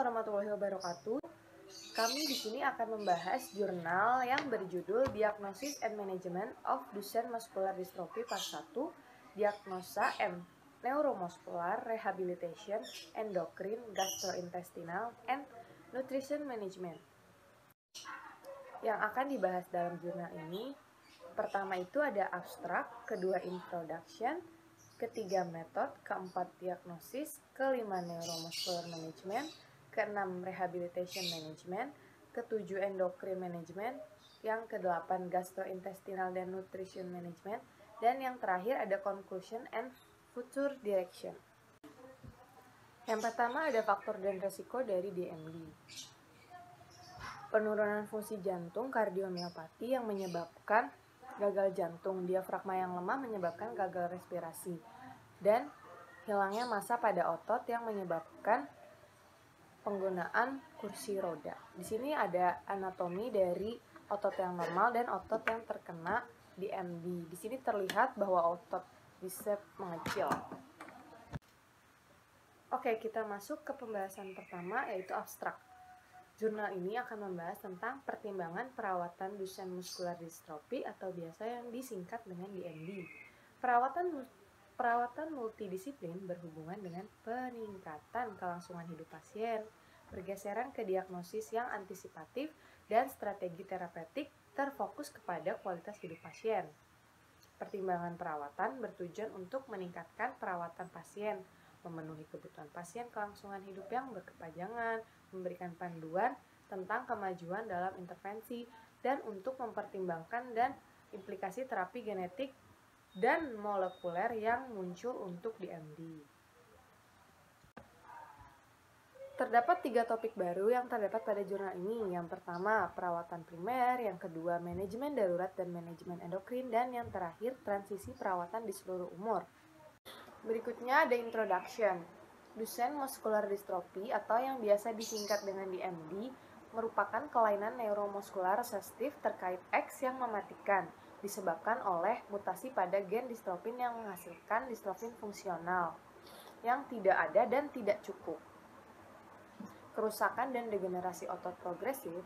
warahmatullahi wabarakatuh. Kami di sini akan membahas jurnal yang berjudul Diagnosis and Management of Duchenne Muscular Dystrophy Part 1, Diagnosa M. Neuromuscular Rehabilitation, Endocrine, Gastrointestinal, and Nutrition Management. Yang akan dibahas dalam jurnal ini, pertama itu ada abstrak, kedua introduction, ketiga metode, keempat diagnosis, kelima neuromuscular management, keenam rehabilitation management, ketujuh endocrine management, yang kedelapan gastrointestinal dan nutrition management, dan yang terakhir ada conclusion and future direction. Yang pertama ada faktor dan resiko dari DMD. Penurunan fungsi jantung kardiomiopati yang menyebabkan gagal jantung, diafragma yang lemah menyebabkan gagal respirasi, dan hilangnya massa pada otot yang menyebabkan penggunaan kursi roda. Di sini ada anatomi dari otot yang normal dan otot yang terkena DMD. Di sini terlihat bahwa otot bicep mengecil. Oke, kita masuk ke pembahasan pertama, yaitu abstrak. Jurnal ini akan membahas tentang pertimbangan perawatan Duchenne Muscular Dystrophy atau biasa yang disingkat dengan DMD. Perawatan multidisiplin berhubungan dengan peningkatan kelangsungan hidup pasien, pergeseran ke diagnosis yang antisipatif, dan strategi terapeutik terfokus kepada kualitas hidup pasien. Pertimbangan perawatan bertujuan untuk meningkatkan perawatan pasien, memenuhi kebutuhan pasien kelangsungan hidup yang berkepanjangan, memberikan panduan tentang kemajuan dalam intervensi, dan untuk mempertimbangkan dan implikasi terapi genetik dan molekuler yang muncul untuk DMD. Terdapat 3 topik baru yang terdapat pada jurnal ini. Yang pertama, perawatan primer, yang kedua, manajemen darurat dan manajemen endokrin, dan yang terakhir, transisi perawatan di seluruh umur. Berikutnya ada introduction. Duchenne Muscular Dystrophy atau yang biasa disingkat dengan DMD merupakan kelainan neuromuskular resestif terkait X yang mematikan, disebabkan oleh mutasi pada gen dystrophin yang menghasilkan dystrophin fungsional yang tidak ada dan tidak cukup. Kerusakan dan degenerasi otot progresif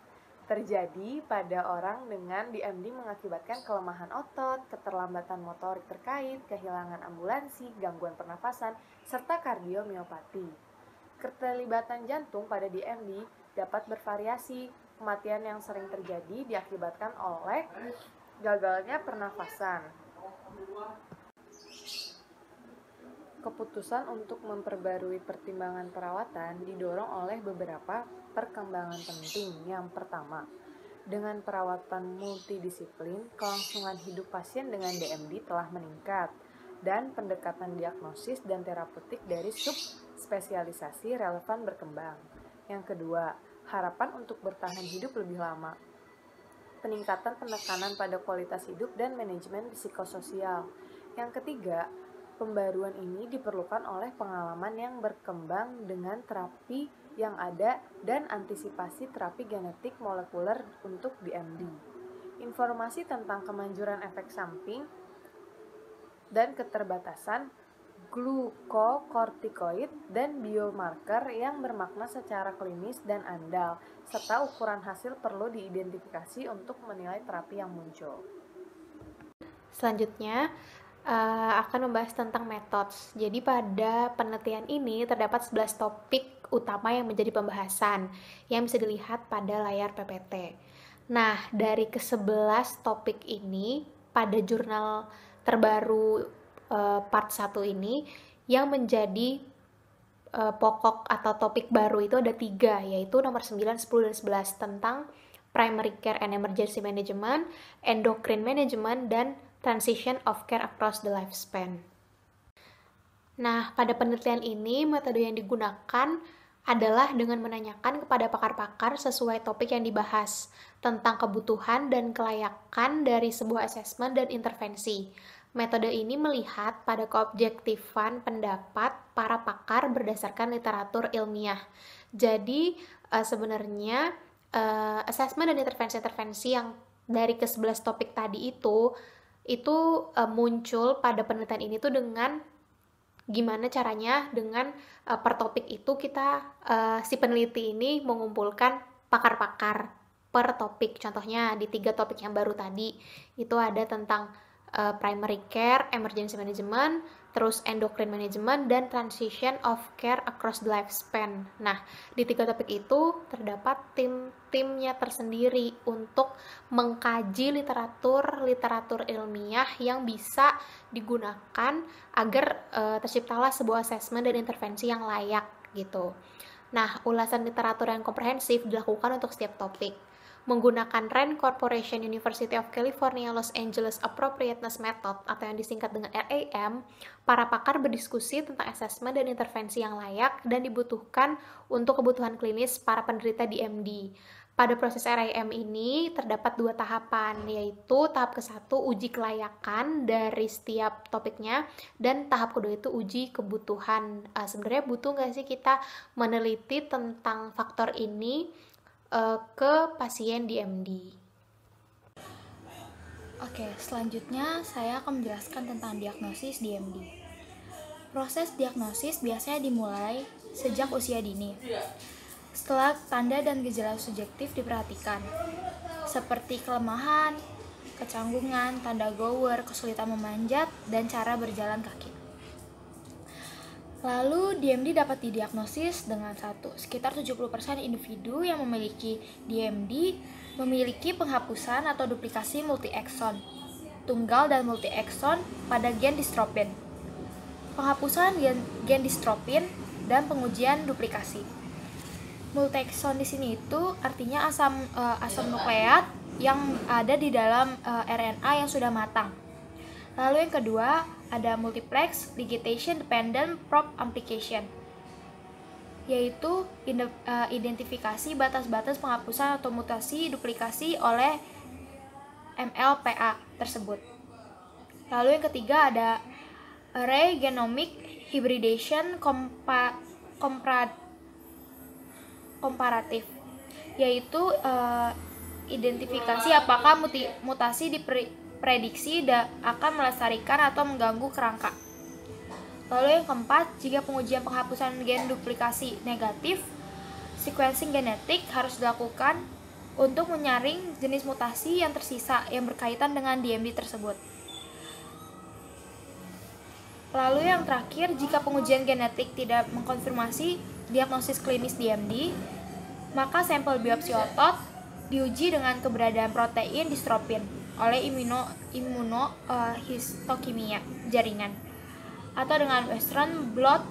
terjadi pada orang dengan DMD mengakibatkan kelemahan otot, keterlambatan motorik terkait, kehilangan ambulansi, gangguan pernafasan, serta kardiomiopati. Keterlibatan jantung pada DMD dapat bervariasi. Kematian yang sering terjadi diakibatkan oleh gagalnya pernafasan. Keputusan untuk memperbarui pertimbangan perawatan didorong oleh beberapa perkembangan penting. Yang pertama, dengan perawatan multidisiplin, kelangsungan hidup pasien dengan DMD telah meningkat, dan pendekatan diagnosis dan terapeutik dari subspesialisasi relevan berkembang. Yang kedua, harapan untuk bertahan hidup lebih lama. Peningkatan penekanan pada kualitas hidup dan manajemen psikososial. Yang ketiga, pembaruan ini diperlukan oleh pengalaman yang berkembang dengan terapi yang ada dan antisipasi terapi genetik molekuler untuk DMD. Informasi tentang kemanjuran efek samping dan keterbatasan glukokortikoid dan biomarker yang bermakna secara klinis dan andal, serta ukuran hasil perlu diidentifikasi untuk menilai terapi yang muncul. Selanjutnya, akan membahas tentang methods. Jadi pada penelitian ini terdapat 11 topik utama yang menjadi pembahasan yang bisa dilihat pada layar PPT. Nah, dari ke-11 topik ini pada jurnal terbaru part 1 ini yang menjadi pokok atau topik baru itu ada 3, yaitu nomor 9, 10, dan 11 tentang primary care and emergency management, endocrine management, dan transition of care across the lifespan. Nah, pada penelitian ini, metode yang digunakan adalah dengan menanyakan kepada pakar-pakar sesuai topik yang dibahas tentang kebutuhan dan kelayakan dari sebuah asesmen dan intervensi. Metode ini melihat pada keobjektifan pendapat para pakar berdasarkan literatur ilmiah. Jadi, sebenarnya asesmen dan intervensi-intervensi yang dari ke-11 topik tadi itu muncul pada penelitian ini tuh dengan gimana caranya dengan per topik itu kita si peneliti ini mengumpulkan pakar-pakar per topik. Contohnya di 3 topik yang baru tadi itu ada tentang primary care, emergency management, terus endocrine management, dan transition of care across the lifespan. Nah, di 3 topik itu terdapat tim-timnya tersendiri untuk mengkaji literatur ilmiah yang bisa digunakan agar terciptalah sebuah assessment dan intervensi yang layak gitu. Nah, ulasan literatur yang komprehensif dilakukan untuk setiap topik. Menggunakan RAND Corporation University of California Los Angeles Appropriateness Method atau yang disingkat dengan RAM, para pakar berdiskusi tentang asesmen dan intervensi yang layak dan dibutuhkan untuk kebutuhan klinis para penderita DMD. Pada proses RAM ini terdapat 2 tahapan, yaitu tahap ke-1 uji kelayakan dari setiap topiknya, dan tahap kedua itu uji kebutuhan. Sebenarnya butuh nggak sih kita meneliti tentang faktor ini ke pasien DMD. Oke, selanjutnya saya akan menjelaskan tentang diagnosis DMD. Proses diagnosis biasanya dimulai sejak usia dini. Setelah tanda dan gejala subjektif diperhatikan, seperti kelemahan, kecanggungan, tanda gower, kesulitan memanjat, dan cara berjalan kaki. Lalu DMD dapat didiagnosis dengan sekitar 70% individu yang memiliki DMD memiliki penghapusan atau duplikasi multi-exon, tunggal dan multi-exon pada gen dystrophin, penghapusan gen dystrophin, dan pengujian duplikasi. Multi-exon di sini itu artinya asam nukleat yang ada di dalam RNA yang sudah matang. Lalu yang kedua ada multiplex digitation dependent probe amplification, yaitu identifikasi batas-batas penghapusan atau mutasi duplikasi oleh MLPA tersebut. Lalu yang ketiga ada array genomic hybridization komparatif, yaitu identifikasi apakah mutasi diprediksi akan melestarikan atau mengganggu kerangka. Lalu yang keempat, jika pengujian penghapusan gen duplikasi negatif, sequencing genetik harus dilakukan untuk menyaring jenis mutasi yang tersisa yang berkaitan dengan DMD tersebut. Lalu yang terakhir, jika pengujian genetik tidak mengkonfirmasi diagnosis klinis DMD, maka sampel biopsi otot diuji dengan keberadaan protein dystrophin oleh imunohistokimia jaringan atau dengan western blot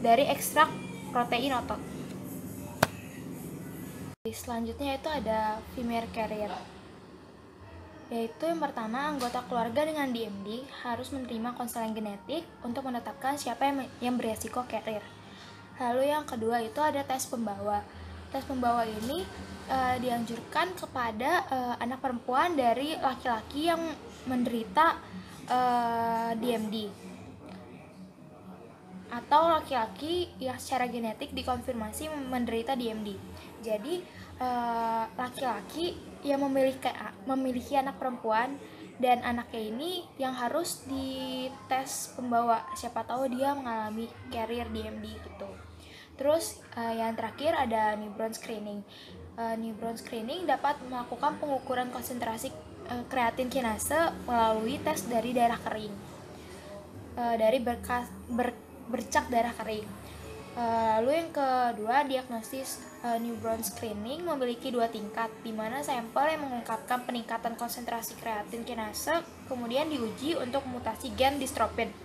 dari ekstrak protein otot. Selanjutnya itu ada female carrier, yaitu yang pertama anggota keluarga dengan DMD harus menerima konseling genetik untuk menetapkan siapa yang beresiko carrier. Lalu yang kedua itu ada tes pembawa. Tes pembawa ini dianjurkan kepada anak perempuan dari laki-laki yang menderita DMD atau laki-laki yang secara genetik dikonfirmasi menderita DMD. Jadi laki-laki yang memiliki anak perempuan dan anaknya ini yang harus dites pembawa, siapa tahu dia mengalami carrier DMD gitu. Terus yang terakhir ada newborn screening. Newborn screening dapat melakukan pengukuran konsentrasi kreatin kinase melalui tes dari darah kering, dari bercak darah kering. Lalu yang kedua, diagnosis newborn screening memiliki 2 tingkat, di mana sampel yang mengungkapkan peningkatan konsentrasi kreatin kinase kemudian diuji untuk mutasi gen dystrophin.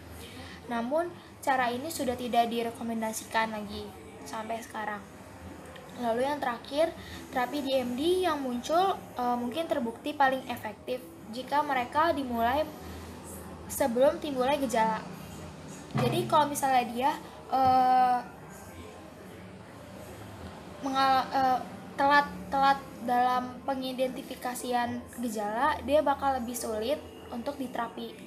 Namun cara ini sudah tidak direkomendasikan lagi sampai sekarang. Lalu yang terakhir, terapi DMD yang muncul mungkin terbukti paling efektif jika mereka dimulai sebelum timbulnya gejala. Jadi kalau misalnya dia telat dalam pengidentifikasian gejala, dia bakal lebih sulit untuk diterapi.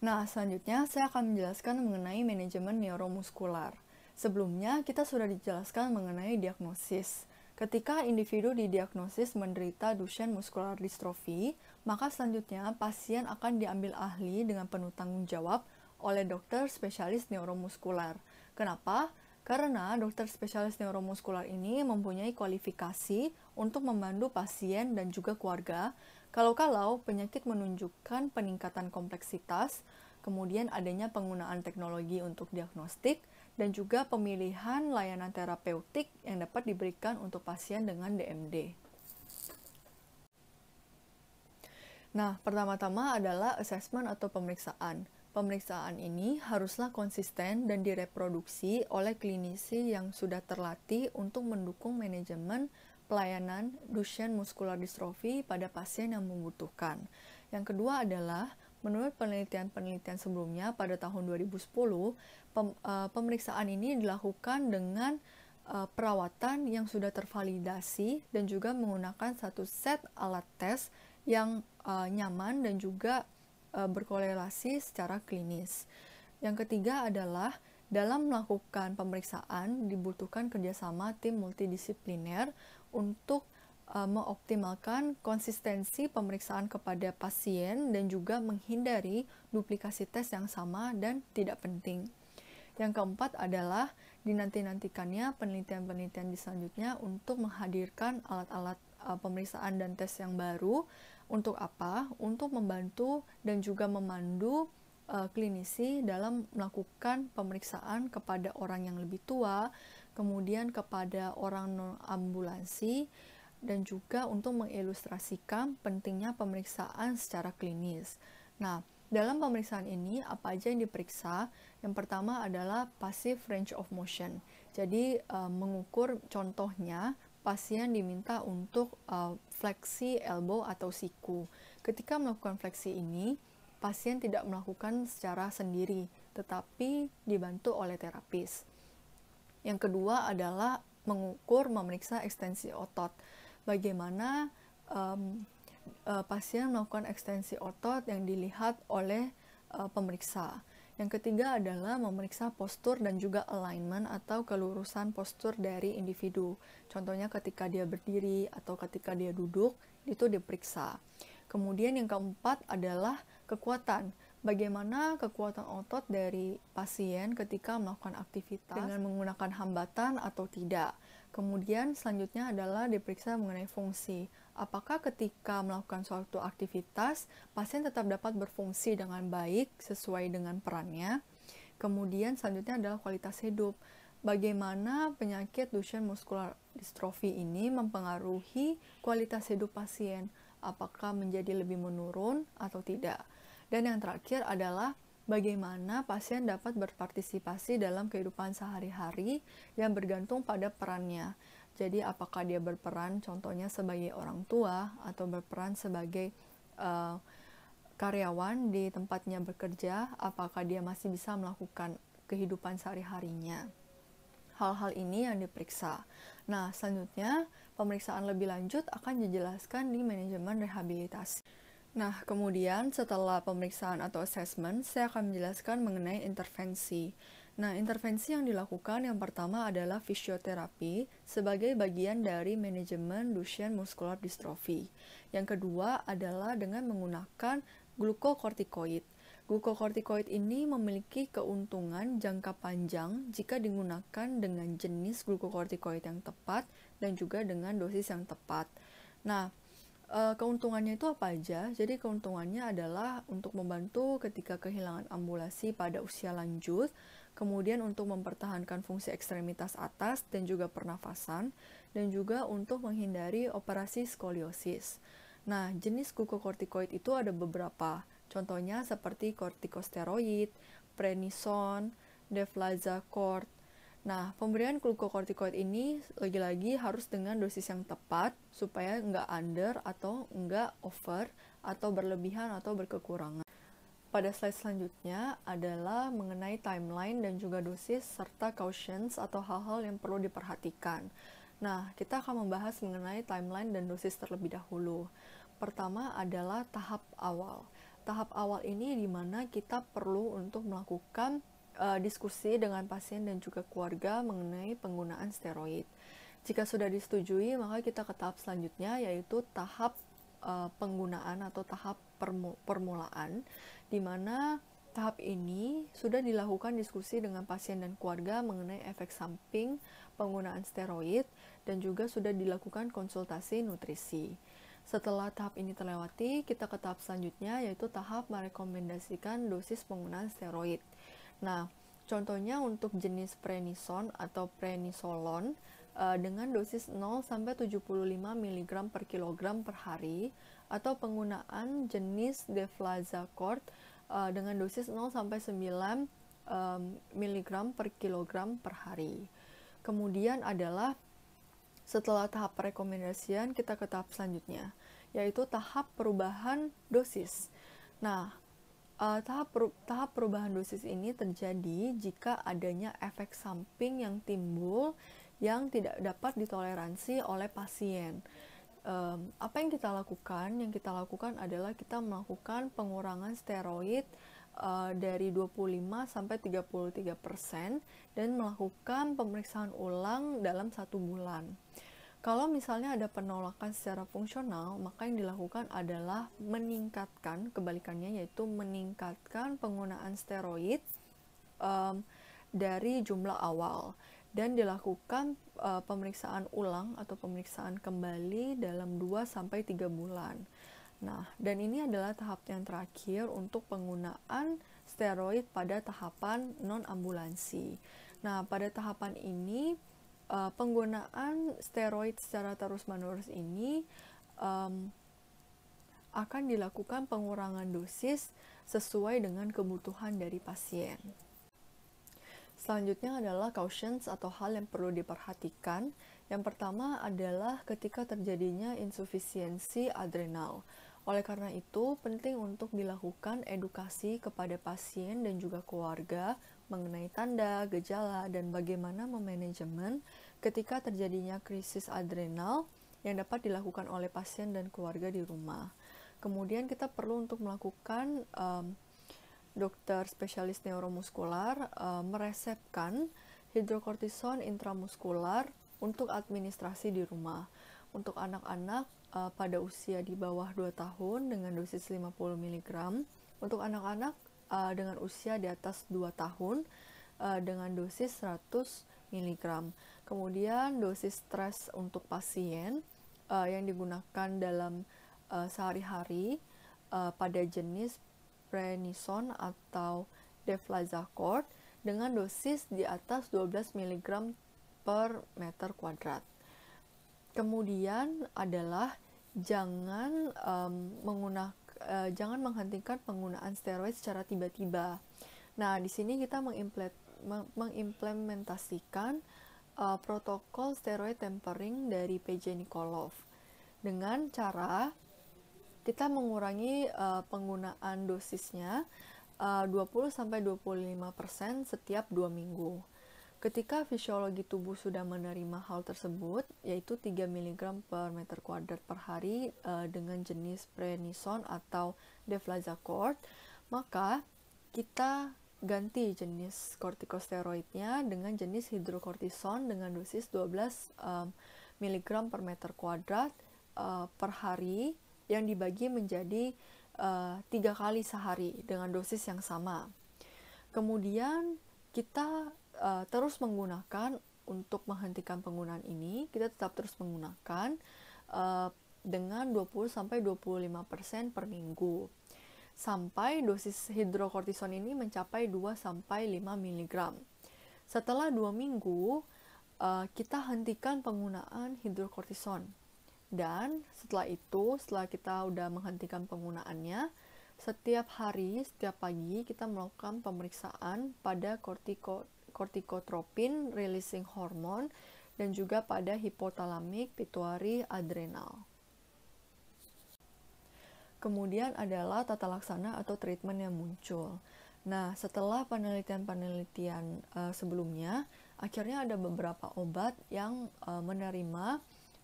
Nah, selanjutnya saya akan menjelaskan mengenai manajemen neuromuskular. Sebelumnya, kita sudah dijelaskan mengenai diagnosis. Ketika individu didiagnosis menderita Duchenne muscular dystrophy, maka selanjutnya pasien akan diambil ahli dengan penuh tanggung jawab oleh dokter spesialis neuromuskular. Kenapa? Karena dokter spesialis neuromuskular ini mempunyai kualifikasi untuk membantu pasien dan juga keluarga kalau penyakit menunjukkan peningkatan kompleksitas, kemudian adanya penggunaan teknologi untuk diagnostik, dan juga pemilihan layanan terapeutik yang dapat diberikan untuk pasien dengan DMD. Nah, pertama-tama adalah assessment atau pemeriksaan. Pemeriksaan ini haruslah konsisten dan direproduksi oleh klinisi yang sudah terlatih untuk mendukung manajemen pelayanan Duchenne muscular dystrophy pada pasien yang membutuhkan. Yang kedua adalah, menurut penelitian-penelitian sebelumnya pada tahun 2010, pemeriksaan ini dilakukan dengan perawatan yang sudah tervalidasi dan juga menggunakan satu set alat tes yang nyaman dan juga berkorelasi secara klinis. Yang ketiga adalah dalam melakukan pemeriksaan dibutuhkan kerjasama tim multidisipliner untuk mengoptimalkan konsistensi pemeriksaan kepada pasien dan juga menghindari duplikasi tes yang sama dan tidak penting. Yang keempat adalah dinanti-nantikannya penelitian-penelitian di selanjutnya untuk menghadirkan alat-alat pemeriksaan dan tes yang baru. Untuk apa? Untuk membantu dan juga memandu klinisi dalam melakukan pemeriksaan kepada orang yang lebih tua, kemudian kepada orang non-ambulansi, dan juga untuk mengilustrasikan pentingnya pemeriksaan secara klinis. Nah, dalam pemeriksaan ini, apa aja yang diperiksa? Yang pertama adalah passive range of motion. Jadi, mengukur contohnya, pasien diminta untuk fleksi elbow atau siku. Ketika melakukan fleksi ini, pasien tidak melakukan secara sendiri, tetapi dibantu oleh terapis. Yang kedua adalah memeriksa ekstensi otot. Bagaimana pasien melakukan ekstensi otot yang dilihat oleh pemeriksa. Yang ketiga adalah memeriksa postur dan juga alignment atau kelurusan postur dari individu. Contohnya ketika dia berdiri atau ketika dia duduk, itu diperiksa. Kemudian yang keempat adalah kekuatan. Bagaimana kekuatan otot dari pasien ketika melakukan aktivitas dengan menggunakan hambatan atau tidak. Kemudian selanjutnya adalah diperiksa mengenai fungsi. Apakah ketika melakukan suatu aktivitas, pasien tetap dapat berfungsi dengan baik sesuai dengan perannya. Kemudian selanjutnya adalah kualitas hidup. Bagaimana penyakit Duchenne muscular dystrophy ini mempengaruhi kualitas hidup pasien. Apakah menjadi lebih menurun atau tidak. Dan yang terakhir adalah bagaimana pasien dapat berpartisipasi dalam kehidupan sehari-hari yang bergantung pada perannya. Jadi apakah dia berperan contohnya sebagai orang tua atau berperan sebagai karyawan di tempatnya bekerja, apakah dia masih bisa melakukan kehidupan sehari-harinya. Hal-hal ini yang diperiksa. Nah, selanjutnya pemeriksaan lebih lanjut akan dijelaskan di manajemen rehabilitasi. Nah, kemudian setelah pemeriksaan atau assessment, saya akan menjelaskan mengenai intervensi. Nah, intervensi yang dilakukan yang pertama adalah fisioterapi sebagai bagian dari manajemen Duchenne muscular dystrophy. Yang kedua adalah dengan menggunakan glukokortikoid. Glukokortikoid ini memiliki keuntungan jangka panjang jika digunakan dengan jenis glukokortikoid yang tepat dan juga dengan dosis yang tepat. Nah, keuntungannya itu apa aja? Jadi keuntungannya adalah untuk membantu ketika kehilangan ambulasi pada usia lanjut, kemudian untuk mempertahankan fungsi ekstremitas atas dan juga pernafasan, dan juga untuk menghindari operasi skoliosis. Nah, jenis glukokortikoid itu ada beberapa. Contohnya seperti kortikosteroid, prednison, deflazacort. Nah, pemberian glukokortikoid ini lagi-lagi harus dengan dosis yang tepat supaya nggak under atau nggak over atau berlebihan atau berkekurangan. Pada slide selanjutnya adalah mengenai timeline dan juga dosis serta cautions atau hal-hal yang perlu diperhatikan. Nah, kita akan membahas mengenai timeline dan dosis terlebih dahulu. Pertama adalah tahap awal. Tahap awal ini di mana kita perlu untuk melakukan diskusi dengan pasien dan juga keluarga mengenai penggunaan steroid. Jika sudah disetujui, maka kita ke tahap selanjutnya yaitu tahap penggunaan atau tahap permulaan, di mana tahap ini sudah dilakukan diskusi dengan pasien dan keluarga mengenai efek samping penggunaan steroid dan juga sudah dilakukan konsultasi nutrisi. Setelah tahap ini terlewati, kita ke tahap selanjutnya yaitu tahap merekomendasikan dosis penggunaan steroid. Nah, contohnya untuk jenis prednison atau prednisolon dengan dosis 0-75 mg per kilogram per hari atau penggunaan jenis deflazacort dengan dosis 0-9 mg per kilogram per hari. Kemudian adalah setelah tahap rekomendasian kita ke tahap selanjutnya, yaitu tahap perubahan dosis. Nah, tahap perubahan dosis ini terjadi jika adanya efek samping yang timbul yang tidak dapat ditoleransi oleh pasien. Apa yang kita lakukan? Yang kita lakukan adalah kita melakukan pengurangan steroid dari 25-33% dan melakukan pemeriksaan ulang dalam 1 bulan. Kalau misalnya ada penolakan secara fungsional, maka yang dilakukan adalah meningkatkan, kebalikannya yaitu meningkatkan penggunaan steroid dari jumlah awal dan dilakukan pemeriksaan ulang atau pemeriksaan kembali dalam 2-3 bulan. Nah, dan ini adalah tahap yang terakhir untuk penggunaan steroid pada tahapan non-ambulansi. Nah, pada tahapan ini penggunaan steroid secara terus-menerus ini akan dilakukan pengurangan dosis sesuai dengan kebutuhan dari pasien. Selanjutnya adalah cautions atau hal yang perlu diperhatikan. Yang pertama adalah ketika terjadinya insufisiensi adrenal. Oleh karena itu, penting untuk dilakukan edukasi kepada pasien dan juga keluarga mengenai tanda, gejala, dan bagaimana memanajemen ketika terjadinya krisis adrenal yang dapat dilakukan oleh pasien dan keluarga di rumah. Kemudian kita perlu untuk melakukan dokter spesialis neuromuskular meresepkan hidrokortison intramuskular untuk administrasi di rumah. Untuk anak-anak pada usia di bawah 2 tahun dengan dosis 50 mg. Untuk anak-anak dengan usia di atas 2 tahun dengan dosis 100 mg. Kemudian dosis stres untuk pasien yang digunakan dalam sehari-hari pada jenis prednison atau deflazacort dengan dosis di atas 12 mg per meter kuadrat. Kemudian adalah jangan menghentikan penggunaan steroid secara tiba-tiba. Nah, di sini kita mengimplementasikan protokol steroid tapering dari PJ Nikolov dengan cara kita mengurangi penggunaan dosisnya 20-25% setiap 2 minggu. Ketika fisiologi tubuh sudah menerima hal tersebut, yaitu 3 mg per meter kuadrat per hari dengan jenis prednison atau deflazacort, maka kita ganti jenis kortikosteroidnya dengan jenis hidrokortison dengan dosis 12 mg per meter kuadrat per hari yang dibagi menjadi 3 kali sehari dengan dosis yang sama. Kemudian kita terus menggunakan untuk menghentikan penggunaan ini, kita tetap terus menggunakan dengan 20-25% per minggu sampai dosis hidrokortison ini mencapai 2-5 mg. Setelah 2 minggu, kita hentikan penggunaan hidrokortison. Dan setelah itu, setelah kita udah menghentikan penggunaannya, setiap hari, setiap pagi kita melakukan pemeriksaan pada kortikotropin releasing hormone dan juga pada hipotalamik pituitary adrenal. Kemudian adalah tata laksana atau treatment yang muncul. Nah, setelah penelitian-penelitian sebelumnya, akhirnya ada beberapa obat yang menerima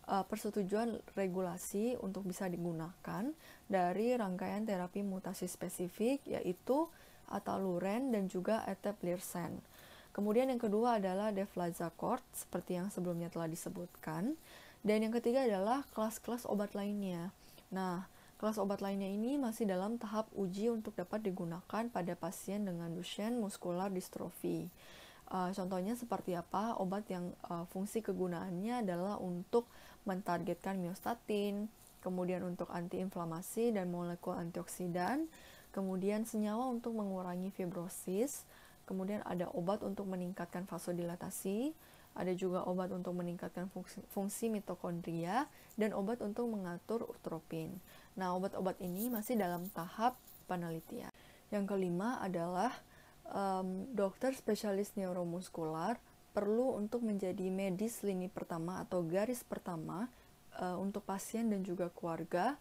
persetujuan regulasi untuk bisa digunakan dari rangkaian terapi mutasi spesifik, yaitu ataluren dan juga eteplirsen. Kemudian yang kedua adalah deflazacort, seperti yang sebelumnya telah disebutkan. Dan yang ketiga adalah kelas-kelas obat lainnya. Nah, Kelas obat lainnya ini masih dalam tahap uji untuk dapat digunakan pada pasien dengan Duchenne muscular dystrophy. Contohnya seperti apa? Obat yang fungsi kegunaannya adalah untuk mentargetkan myostatin, kemudian untuk antiinflamasi dan molekul antioksidan, kemudian senyawa untuk mengurangi fibrosis, kemudian ada obat untuk meningkatkan vasodilatasi, ada juga obat untuk meningkatkan fungsi mitokondria, dan obat untuk mengatur utropin. Nah, obat-obat ini masih dalam tahap penelitian. Yang kelima adalah dokter spesialis neuromuskular perlu untuk menjadi medis lini pertama atau garis pertama untuk pasien dan juga keluarga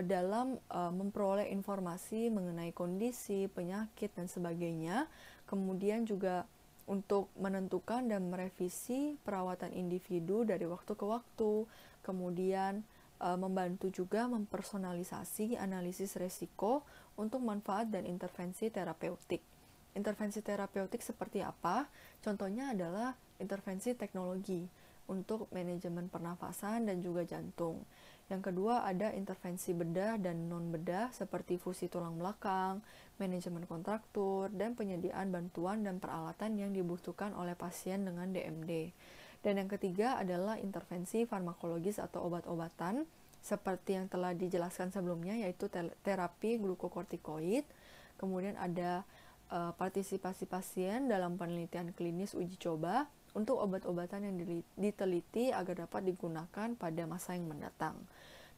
dalam memperoleh informasi mengenai kondisi, penyakit, dan sebagainya. Kemudian juga untuk menentukan dan merevisi perawatan individu dari waktu ke waktu, kemudian membantu juga mempersonalisasi analisis resiko untuk manfaat dan intervensi terapeutik. Intervensi terapeutik seperti apa? Contohnya adalah intervensi teknologi untuk manajemen pernafasan dan juga jantung. Yang kedua ada intervensi bedah dan non-bedah seperti fusi tulang belakang, manajemen kontraktur, dan penyediaan bantuan dan peralatan yang dibutuhkan oleh pasien dengan DMD. Dan yang ketiga adalah intervensi farmakologis atau obat-obatan seperti yang telah dijelaskan sebelumnya, yaitu terapi glukokortikoid. Kemudian ada partisipasi pasien dalam penelitian klinis uji coba untuk obat-obatan yang diteliti agar dapat digunakan pada masa yang mendatang.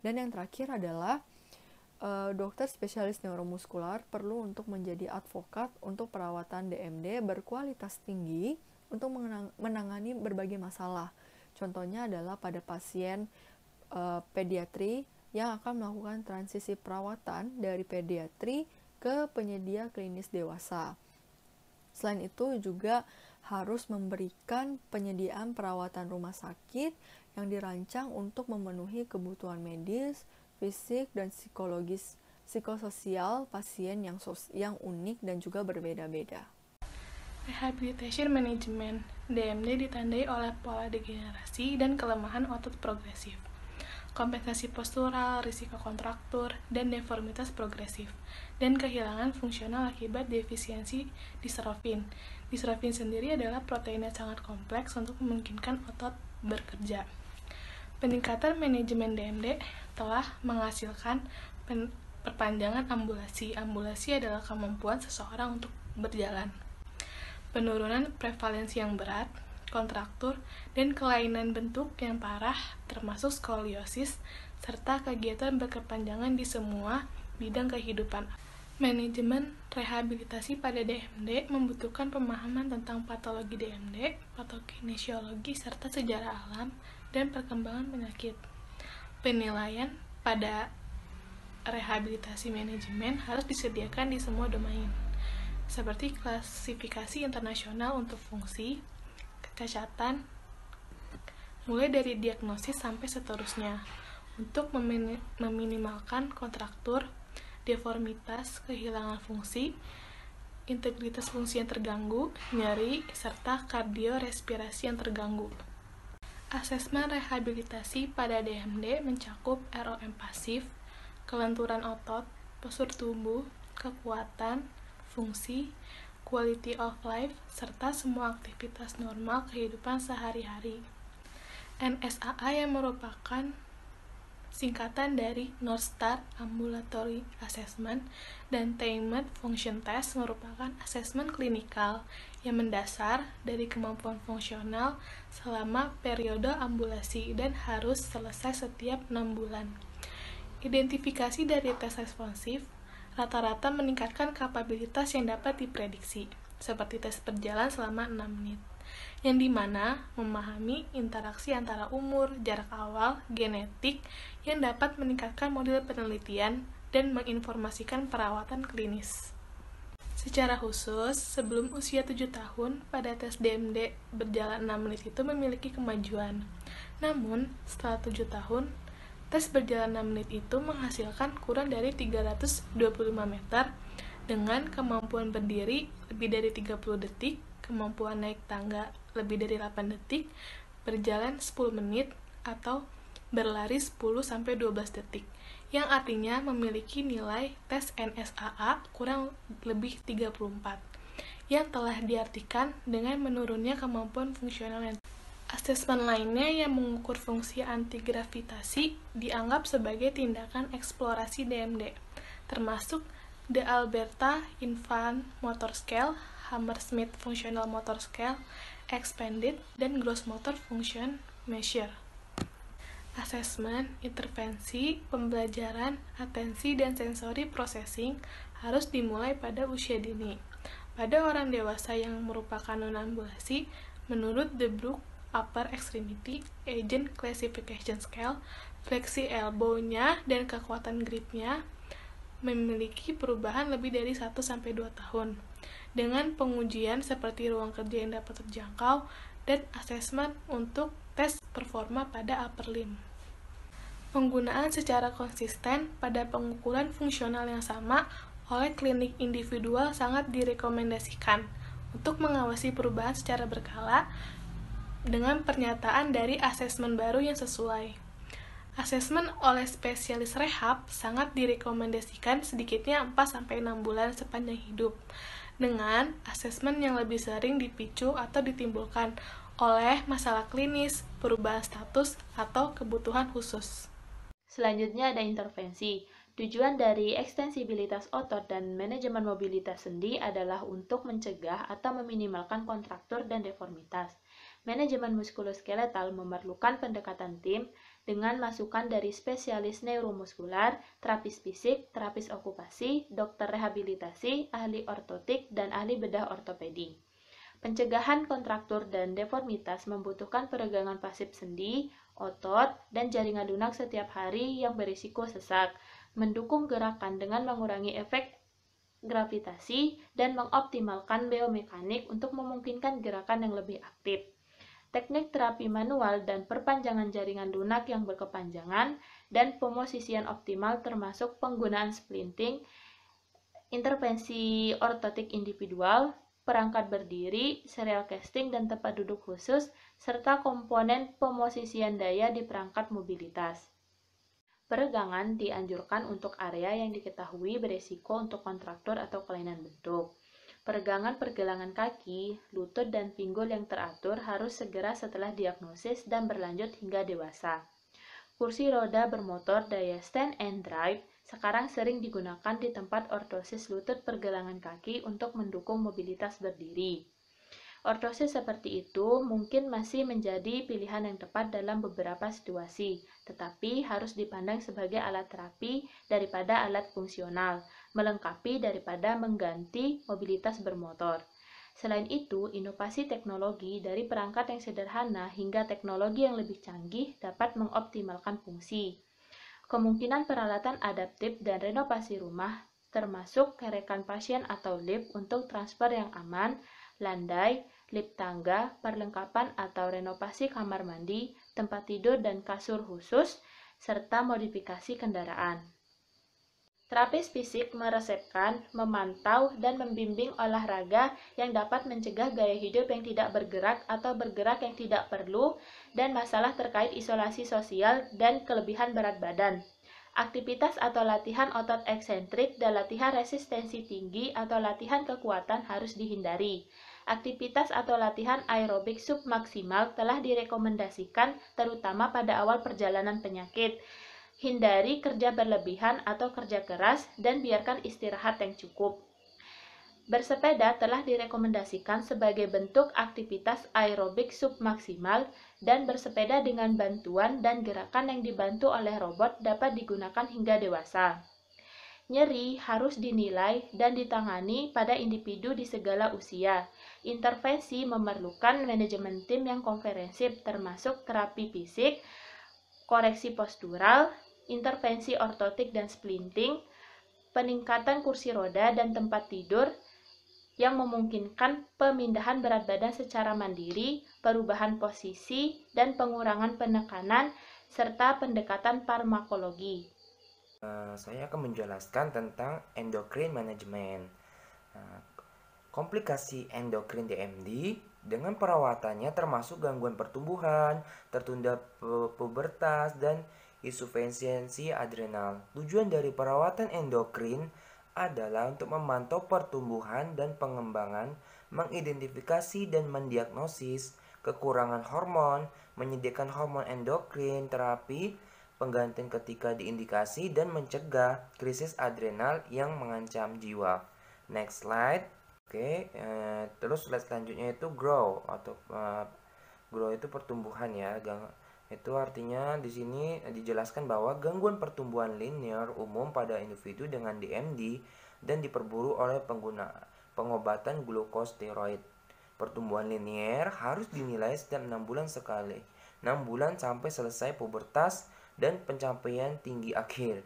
Dan yang terakhir adalah dokter spesialis neuromuskular perlu untuk menjadi advokat untuk perawatan DMD berkualitas tinggi untuk menangani berbagai masalah. Contohnya adalah pada pasien pediatri yang akan melakukan transisi perawatan dari pediatri ke penyedia klinis dewasa. Selain itu juga harus memberikan penyediaan perawatan rumah sakit yang dirancang untuk memenuhi kebutuhan medis, fisik, dan psikososial pasien yang unik dan juga berbeda-beda. Rehabilitation Management DMD ditandai oleh pola degenerasi dan kelemahan otot progresif, kompensasi postural, risiko kontraktur, dan deformitas progresif, dan kehilangan fungsional akibat defisiensi distrofin. Distrofin sendiri adalah protein yang sangat kompleks untuk memungkinkan otot bekerja. Peningkatan manajemen DMD telah menghasilkan perpanjangan ambulasi. Ambulasi adalah kemampuan seseorang untuk berjalan. Penurunan prevalensi yang berat, kontraktur, dan kelainan bentuk yang parah termasuk skoliosis, serta kegiatan berkepanjangan di semua bidang kehidupan. Manajemen rehabilitasi pada DMD membutuhkan pemahaman tentang patologi DMD, patokinesiologi, serta sejarah alam dan perkembangan penyakit. Penilaian pada rehabilitasi manajemen harus disediakan di semua domain, seperti klasifikasi internasional untuk fungsi, kecacatan, mulai dari diagnosis sampai seterusnya, untuk meminimalkan kontraktur, deformitas, kehilangan fungsi, integritas fungsi yang terganggu, nyeri, serta kardiorespirasi yang terganggu. Asesmen rehabilitasi pada DMD mencakup ROM pasif, kelenturan otot, postur tubuh, kekuatan, fungsi, quality of life, serta semua aktivitas normal kehidupan sehari-hari. NSAA yang merupakan singkatan dari North Star Ambulatory Assessment dan Timed Function Test merupakan asesmen klinikal yang mendasar dari kemampuan fungsional selama periode ambulasi dan harus selesai setiap 6 bulan. Identifikasi dari tes responsif rata-rata meningkatkan kapabilitas yang dapat diprediksi, seperti tes berjalan selama 6 menit. Yang dimana memahami interaksi antara umur, jarak awal, genetik yang dapat meningkatkan model penelitian dan menginformasikan perawatan klinis. Secara khusus, sebelum usia 7 tahun, pada tes DMD berjalan 6 menit itu memiliki kemajuan. Namun, setelah 7 tahun, tes berjalan 6 menit itu menghasilkan kurang dari 325 meter dengan kemampuan berdiri lebih dari 30 detik, kemampuan naik tangga lebih dari 8 detik, berjalan 10 menit, atau berlari 10-12 detik, yang artinya memiliki nilai tes NSAA kurang lebih 34, yang telah diartikan dengan menurunnya kemampuan fungsional yang asesmen lainnya yang mengukur fungsi anti-gravitasi dianggap sebagai tindakan eksplorasi DMD, termasuk The Alberta Infant Motor Scale, Hammersmith Functional Motor Scale, Expanded, dan Gross Motor Function Measure. Asesmen, intervensi, pembelajaran, atensi, dan sensory processing harus dimulai pada usia dini. Pada orang dewasa yang merupakan non-ambulasi, menurut the Brook Upper Extremity Agent Classification Scale, fleksi elbow-nya dan kekuatan grip-nya memiliki perubahan lebih dari 1-2 tahun, dengan pengujian seperti ruang kerja yang dapat terjangkau dan asesmen untuk tes performa pada upper limb. Penggunaan secara konsisten pada pengukuran fungsional yang sama oleh klinik individual sangat direkomendasikan untuk mengawasi perubahan secara berkala dengan pernyataan dari asesmen baru yang sesuai. Asesmen oleh spesialis rehab sangat direkomendasikan sedikitnya 4-6 bulan sepanjang hidup, dengan asesmen yang lebih sering dipicu atau ditimbulkan oleh masalah klinis, perubahan status, atau kebutuhan khusus. Selanjutnya ada intervensi. Tujuan dari ekstensibilitas otot dan manajemen mobilitas sendi adalah untuk mencegah atau meminimalkan kontraktur dan deformitas. Manajemen muskuloskeletal memerlukan pendekatan tim dengan masukan dari spesialis neuromuskular, terapis fisik, terapis okupasi, dokter rehabilitasi, ahli ortotik, dan ahli bedah ortopedi. Pencegahan kontraktur dan deformitas membutuhkan peregangan pasif sendi, otot, dan jaringan lunak setiap hari yang berisiko sesak, mendukung gerakan dengan mengurangi efek gravitasi, dan mengoptimalkan biomekanik untuk memungkinkan gerakan yang lebih aktif. Teknik terapi manual dan perpanjangan jaringan lunak yang berkepanjangan, dan pemosisian optimal termasuk penggunaan splinting, intervensi ortotik individual, perangkat berdiri, serial casting, dan tempat duduk khusus, serta komponen pemosisian daya di perangkat mobilitas. Peregangan dianjurkan untuk area yang diketahui beresiko untuk kontraktur atau kelainan bentuk. Peregangan pergelangan kaki, lutut, dan pinggul yang teratur harus segera setelah diagnosis dan berlanjut hingga dewasa. Kursi roda bermotor daya stand and drive sekarang sering digunakan di tempat ortosis lutut pergelangan kaki untuk mendukung mobilitas berdiri. Ortosis seperti itu mungkin masih menjadi pilihan yang tepat dalam beberapa situasi, tetapi harus dipandang sebagai alat terapi daripada alat fungsional, melengkapi daripada mengganti mobilitas bermotor. Selain itu, inovasi teknologi dari perangkat yang sederhana hingga teknologi yang lebih canggih dapat mengoptimalkan fungsi. Kemungkinan peralatan adaptif dan renovasi rumah, termasuk kerekan pasien atau lift untuk transfer yang aman, landai, lift tangga, perlengkapan atau renovasi kamar mandi, tempat tidur dan kasur khusus, serta modifikasi kendaraan. Terapis fisik meresepkan, memantau, dan membimbing olahraga yang dapat mencegah gaya hidup yang tidak bergerak atau bergerak yang tidak perlu, dan masalah terkait isolasi sosial dan kelebihan berat badan. Aktivitas atau latihan otot eksentrik dan latihan resistensi tinggi atau latihan kekuatan harus dihindari. Aktivitas atau latihan aerobik submaksimal telah direkomendasikan terutama pada awal perjalanan penyakit. Hindari kerja berlebihan atau kerja keras dan biarkan istirahat yang cukup. Bersepeda telah direkomendasikan sebagai bentuk aktivitas aerobik submaksimal dan bersepeda dengan bantuan dan gerakan yang dibantu oleh robot dapat digunakan hingga dewasa. Nyeri harus dinilai dan ditangani pada individu di segala usia. Intervensi memerlukan manajemen tim yang komprehensif termasuk terapi fisik, koreksi postural, intervensi ortotik dan splinting, peningkatan kursi roda dan tempat tidur yang memungkinkan pemindahan berat badan secara mandiri, perubahan posisi, dan pengurangan penekanan, serta pendekatan farmakologi. Saya akan menjelaskan tentang endocrine management. Komplikasi endokrin DMD dengan perawatannya termasuk gangguan pertumbuhan, tertunda pubertas, dan insufisiensi adrenal. Tujuan dari perawatan endokrin adalah untuk memantau pertumbuhan dan pengembangan, mengidentifikasi dan mendiagnosis kekurangan hormon, menyediakan hormon endokrin, terapi penggantian ketika diindikasi, dan mencegah krisis adrenal yang mengancam jiwa. Next slide. Oke, terus slide selanjutnya itu grow atau grow itu pertumbuhan ya. Itu artinya di sini dijelaskan bahwa gangguan pertumbuhan linear umum pada individu dengan DMD dan diperburuk oleh pengobatan glukosteroid. Pertumbuhan linear harus dinilai setiap 6 bulan sekali. 6 bulan sampai selesai pubertas dan pencapaian tinggi akhir.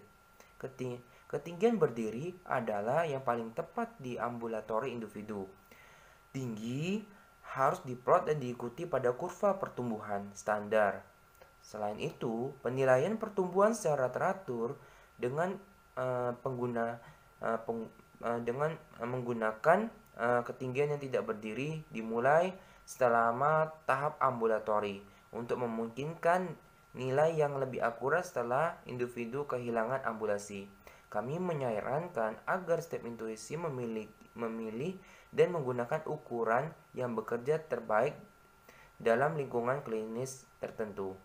Ketinggian berdiri adalah yang paling tepat di ambulatori individu. Tinggi harus diplot dan diikuti pada kurva pertumbuhan standar. Selain itu, penilaian pertumbuhan secara teratur dengan menggunakan ketinggian yang tidak berdiri dimulai selama tahap ambulatori untuk memungkinkan nilai yang lebih akurat setelah individu kehilangan ambulasi. Kami menyarankan agar setiap intuisi memilih dan menggunakan ukuran yang bekerja terbaik dalam lingkungan klinis tertentu.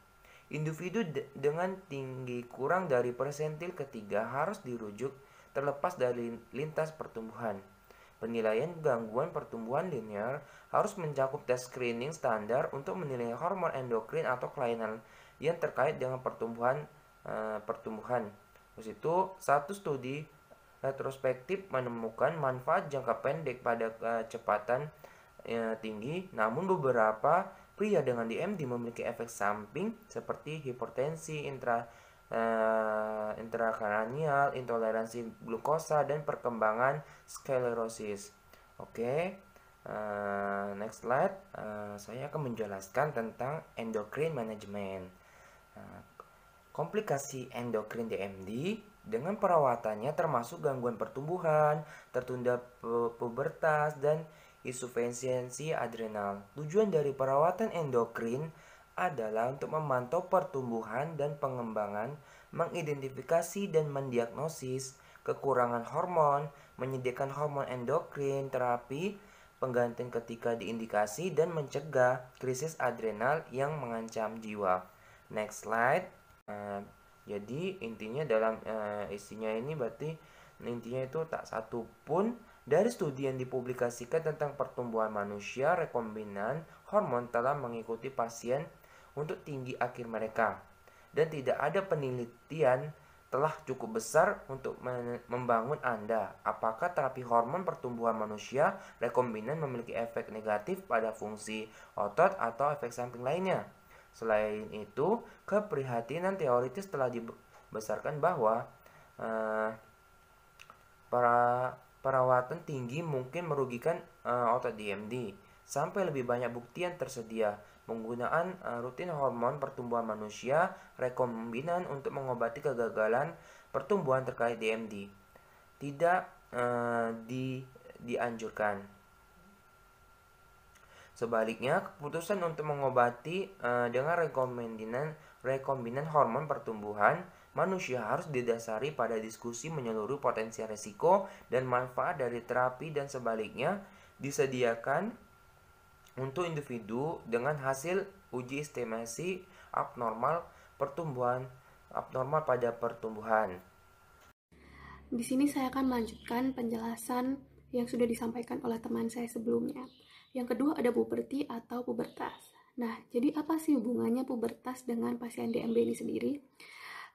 Individu dengan tinggi kurang dari persentil ketiga harus dirujuk terlepas dari lintas pertumbuhan. Penilaian gangguan pertumbuhan linear harus mencakup tes screening standar untuk menilai hormon endokrin atau kelainan yang terkait dengan pertumbuhan. Terus itu, satu studi retrospektif menemukan manfaat jangka pendek pada kecepatan tinggi, namun beberapa pria dengan DMD memiliki efek samping seperti hipertensi intrakranial, intoleransi glukosa, dan perkembangan sklerosis. Oke, next slide. Saya akan menjelaskan tentang endocrine management. Komplikasi endokrin DMD dengan perawatannya termasuk gangguan pertumbuhan, tertunda pubertas, dan insufisiensi adrenal. Tujuan dari perawatan endokrin adalah untuk memantau pertumbuhan dan pengembangan, mengidentifikasi dan mendiagnosis kekurangan hormon, menyediakan hormon endokrin, terapi penggantian ketika diindikasi, dan mencegah krisis adrenal yang mengancam jiwa. Next slide. Jadi intinya dalam isinya ini berarti intinya itu tak satu pun dari studi yang dipublikasikan tentang pertumbuhan manusia rekombinan hormon telah mengikuti pasien untuk tinggi akhir mereka, dan tidak ada penelitian telah cukup besar untuk membangun Anda apakah terapi hormon pertumbuhan manusia rekombinan memiliki efek negatif pada fungsi otot atau efek samping lainnya. Selain itu, keprihatinan teoritis telah dibesarkan bahwa perawatan tinggi mungkin merugikan otot DMD. Sampai lebih banyak bukti yang tersedia, penggunaan rutin hormon pertumbuhan manusia rekombinan untuk mengobati kegagalan pertumbuhan terkait DMD tidak dianjurkan. Sebaliknya, keputusan untuk mengobati dengan rekombinan hormon pertumbuhan manusia harus didasari pada diskusi menyeluruh potensi risiko dan manfaat dari terapi, dan sebaliknya disediakan untuk individu dengan hasil uji estimasi abnormal pada pertumbuhan. Di sini saya akan melanjutkan penjelasan yang sudah disampaikan oleh teman saya sebelumnya. Yang kedua ada puberti atau pubertas. Nah, jadi apa sih hubungannya pubertas dengan pasien DMD ini sendiri?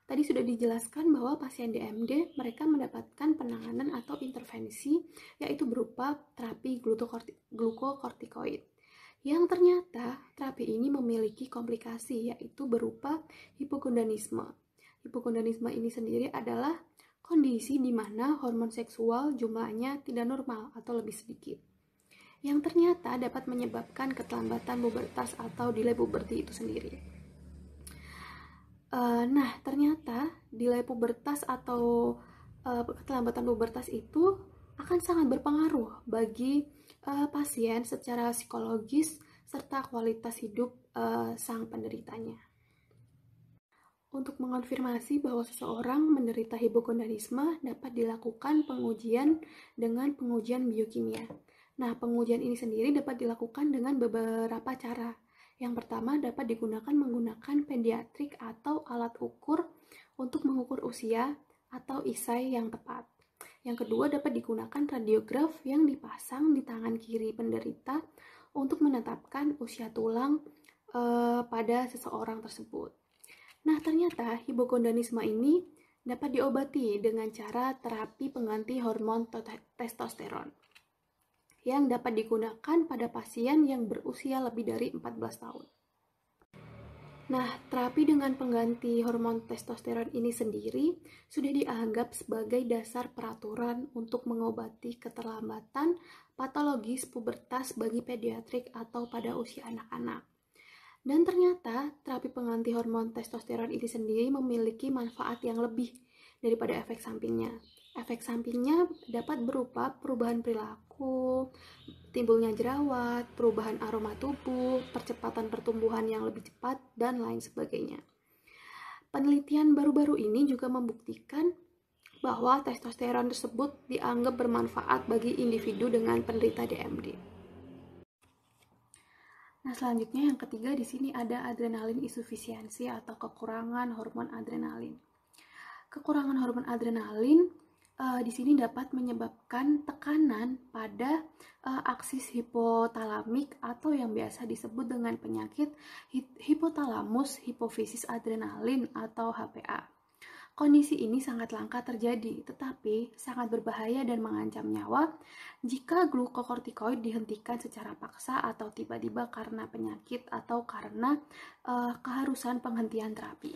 Tadi sudah dijelaskan bahwa pasien DMD mereka mendapatkan penanganan atau intervensi yaitu berupa terapi glukokortikoid. Yang ternyata terapi ini memiliki komplikasi yaitu berupa hipogonadisme. Hipogonadisme ini sendiri adalah kondisi di mana hormon seksual jumlahnya tidak normal atau lebih sedikit, yang ternyata dapat menyebabkan keterlambatan pubertas atau delay puberty itu sendiri. Nah, ternyata delay pubertas atau keterlambatan pubertas itu akan sangat berpengaruh bagi pasien secara psikologis serta kualitas hidup sang penderitanya. Untuk mengonfirmasi bahwa seseorang menderita hipogonadisme dapat dilakukan pengujian dengan pengujian biokimia. Nah, pengujian ini sendiri dapat dilakukan dengan beberapa cara. Yang pertama dapat digunakan menggunakan pediatrik atau alat ukur untuk mengukur usia atau isai yang tepat. Yang kedua dapat digunakan radiograf yang dipasang di tangan kiri penderita untuk menetapkan usia tulang pada seseorang tersebut. Nah, ternyata hipogonadisme ini dapat diobati dengan cara terapi pengganti hormon testosteron yang dapat digunakan pada pasien yang berusia lebih dari 14 tahun. Nah, terapi dengan pengganti hormon testosteron ini sendiri sudah dianggap sebagai dasar peraturan untuk mengobati keterlambatan patologis pubertas bagi pediatrik atau pada usia anak-anak. Dan ternyata terapi pengganti hormon testosteron ini sendiri memiliki manfaat yang lebih daripada efek sampingnya. Efek sampingnya dapat berupa perubahan perilaku, timbulnya jerawat, perubahan aroma tubuh, percepatan pertumbuhan yang lebih cepat, dan lain sebagainya. Penelitian baru-baru ini juga membuktikan bahwa testosteron tersebut dianggap bermanfaat bagi individu dengan penderita DMD. Nah, selanjutnya yang ketiga di sini ada adrenalin insufisiensi atau kekurangan hormon adrenalin. Kekurangan hormon adrenalin di sini dapat menyebabkan tekanan pada aksis hipotalamik atau yang biasa disebut dengan penyakit hipotalamus hipofisis adrenalin atau HPA. Kondisi ini sangat langka terjadi, tetapi sangat berbahaya dan mengancam nyawa jika glukokortikoid dihentikan secara paksa atau tiba-tiba karena penyakit atau karena keharusan penghentian terapi.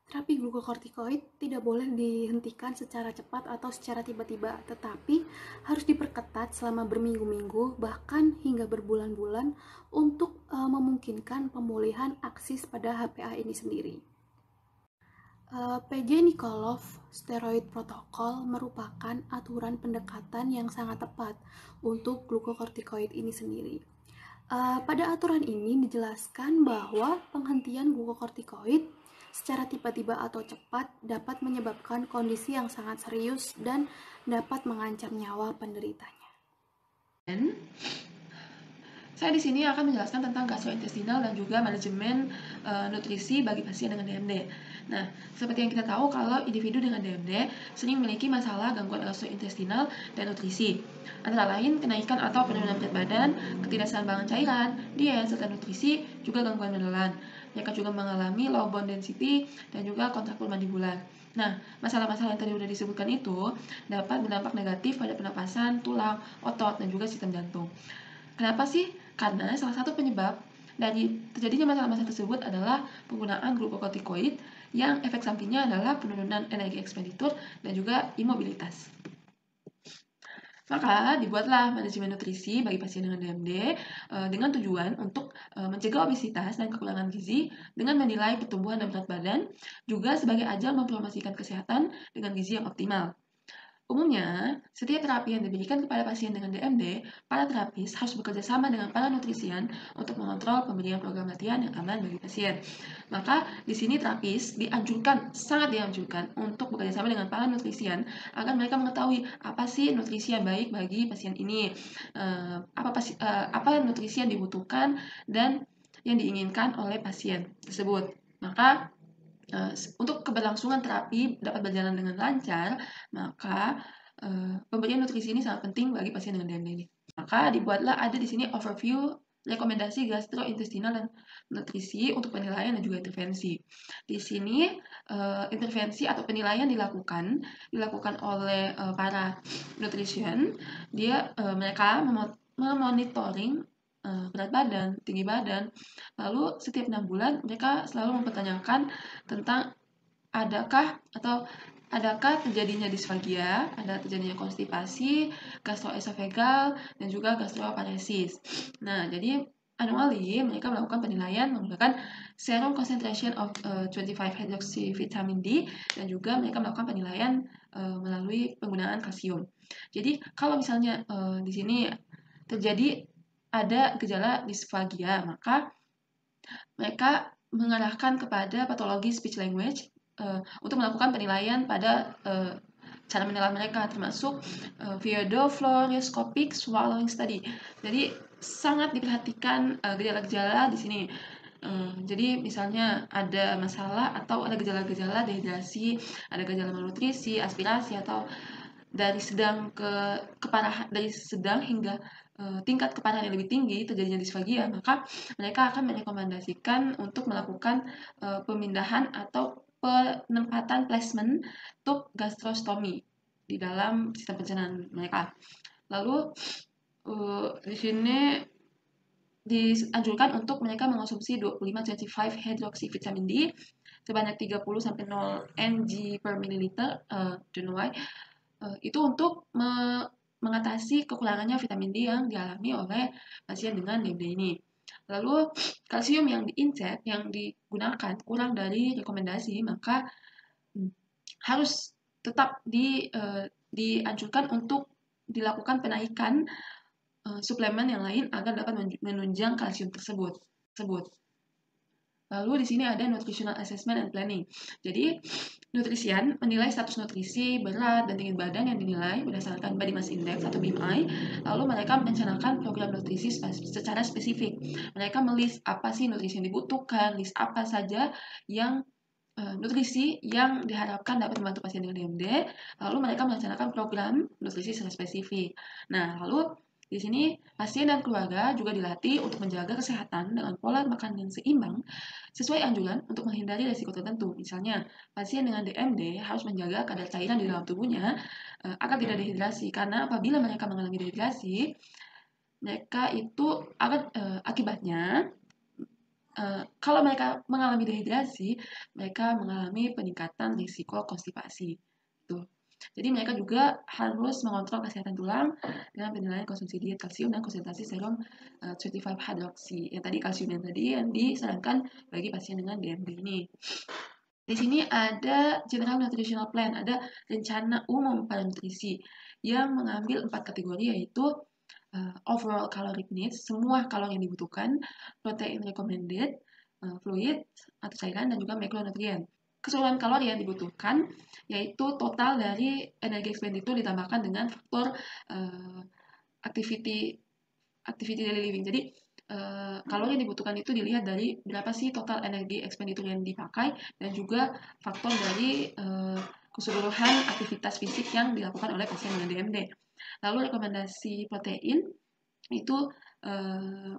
Terapi glukokortikoid tidak boleh dihentikan secara cepat atau secara tiba-tiba, tetapi harus diperketat selama berminggu-minggu, bahkan hingga berbulan-bulan untuk memungkinkan pemulihan aksis pada HPA ini sendiri. PJ Nikolov Steroid Protocol merupakan aturan pendekatan yang sangat tepat untuk glukokortikoid ini sendiri. Pada aturan ini dijelaskan bahwa penghentian glukokortikoid secara tiba-tiba atau cepat dapat menyebabkan kondisi yang sangat serius dan dapat mengancam nyawa penderitanya. Saya di sini akan menjelaskan tentang gastrointestinal dan juga manajemen nutrisi bagi pasien dengan DMD. Nah, seperti yang kita tahu kalau individu dengan DMD sering memiliki masalah gangguan gastrointestinal dan nutrisi. Antara lain kenaikan atau penurunan berat badan, ketidakseimbangan cairan, diet, serta nutrisi, juga gangguan menelan. Mereka juga mengalami low bone density dan juga kontraktur mandibular. Nah, masalah-masalah yang tadi sudah disebutkan itu dapat berdampak negatif pada pernapasan, tulang, otot, dan juga sistem jantung. Kenapa sih? Karena salah satu penyebab dari terjadinya masalah-masalah tersebut adalah penggunaan glukokortikoid yang efek sampingnya adalah penurunan energi ekspenditur dan juga imobilitas. Maka dibuatlah manajemen nutrisi bagi pasien dengan DMD dengan tujuan untuk mencegah obesitas dan kekurangan gizi dengan menilai pertumbuhan dan berat badan, juga sebagai ajang mempromosikan kesehatan dengan gizi yang optimal. Umumnya, setiap terapi yang diberikan kepada pasien dengan DMD, para terapis harus bekerja sama dengan para nutrisian untuk mengontrol pemberian program latihan yang aman bagi pasien. Maka, di sini terapis sangat dianjurkan untuk bekerja sama dengan para nutrisian agar mereka mengetahui apa sih nutrisi yang baik bagi pasien ini, apa nutrisi yang dibutuhkan dan yang diinginkan oleh pasien tersebut. Maka, untuk keberlangsungan terapi dapat berjalan dengan lancar, maka pemberian nutrisi ini sangat penting bagi pasien dengan DMD ini. Maka dibuatlah ada di sini overview rekomendasi gastrointestinal dan nutrisi untuk penilaian dan juga intervensi. Di sini intervensi atau penilaian dilakukan oleh para nutrisian. Mereka memonitoring berat badan, tinggi badan. Lalu setiap 6 bulan mereka selalu mempertanyakan tentang adakah terjadinya disfagia, ada terjadinya konstipasi, gastroesophageal, dan juga gastroparesis. Nah, jadi annually mereka melakukan penilaian menggunakan serum concentration of 25-hydroxyvitamin D, dan juga mereka melakukan penilaian melalui penggunaan kalsium. Jadi kalau misalnya di sini terjadi ada gejala disfagia, maka mereka mengarahkan kepada patologi speech language untuk melakukan penilaian pada cara menilai mereka, termasuk Viedo-Fluoroscopic Swallowing Study. Jadi sangat diperhatikan gejala-gejala di sini. Jadi misalnya ada masalah atau ada gejala-gejala dehidrasi, ada gejala malnutrisi, aspirasi, atau dari sedang dari sedang hingga tingkat keparahan yang lebih tinggi terjadinya disfagia, maka mereka akan merekomendasikan untuk melakukan pemindahan atau penempatan placement tube gastrostomy di dalam sistem pencernaan mereka. Lalu di sini dianjurkan untuk mereka mengonsumsi 25-25 hydroxyvitamin D sebanyak 30-0 mg per mililiter, don't know why. Itu untuk mengatasi kekurangannya vitamin D yang dialami oleh pasien dengan DMD ini. Lalu kalsium yang diinjek, yang digunakan kurang dari rekomendasi, maka harus tetap dianjurkan untuk dilakukan penaikan suplemen yang lain agar dapat menunjang kalsium tersebut. Lalu di sini ada nutritional assessment and planning. Jadi nutrisian menilai status nutrisi, berat, dan tinggi badan yang dinilai berdasarkan body mass index atau BMI. Lalu mereka merencanakan program nutrisi secara spesifik. Mereka melis apa sih nutrisi yang dibutuhkan, list apa saja yang nutrisi yang diharapkan dapat membantu pasien dengan DMD. Lalu mereka merencanakan program nutrisi secara spesifik. Nah, lalu di sini pasien dan keluarga juga dilatih untuk menjaga kesehatan dengan pola makan yang seimbang sesuai anjuran untuk menghindari risiko tertentu. Misalnya, pasien dengan DMD harus menjaga kadar cairan di dalam tubuhnya agar tidak dehidrasi, karena apabila mereka mengalami dehidrasi, mereka itu akan akibatnya kalau mereka mengalami dehidrasi, mereka mengalami peningkatan risiko konstipasi. Tuh. Jadi mereka juga harus mengontrol kesehatan tulang dengan penilaian konsumsi diet kalsium dan konsentrasi serum 35 hydroxy. Yang tadi kalsium yang disarankan bagi pasien dengan DMD ini. Di sini ada General Nutritional Plan, ada rencana umum pada nutrisi yang mengambil 4 kategori, yaitu overall caloric needs, semua kalori yang dibutuhkan, protein recommended, fluid atau cairan, dan juga makronutrien. Keseluruhan kalori yang dibutuhkan yaitu total dari energi expenditure ditambahkan dengan faktor activity daily living. Jadi kalori yang dibutuhkan itu dilihat dari berapa sih total energi expenditure yang dipakai, dan juga faktor dari keseluruhan aktivitas fisik yang dilakukan oleh pasien dengan DMD. Lalu rekomendasi protein itu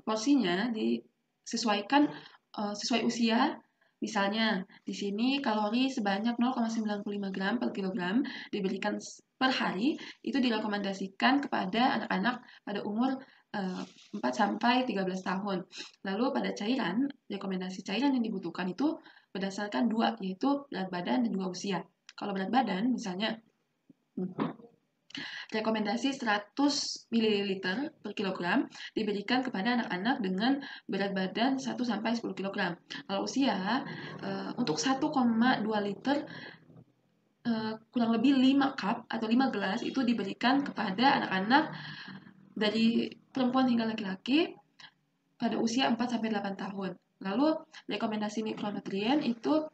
porsinya disesuaikan sesuai usia. Misalnya, di sini kalori sebanyak 0,95 gram per kilogram diberikan per hari, itu direkomendasikan kepada anak-anak pada umur 4-13 tahun. Lalu pada cairan, rekomendasi cairan yang dibutuhkan itu berdasarkan 2, yaitu berat badan dan juga usia. Kalau berat badan, misalnya rekomendasi 100 ml per kilogram diberikan kepada anak-anak dengan berat badan 1-10 kg. Kalau usia, untuk 1,2 liter kurang lebih 5 cup atau 5 gelas itu diberikan kepada anak-anak dari perempuan hingga laki-laki pada usia 4-8 tahun. Lalu rekomendasi mikronutrien itu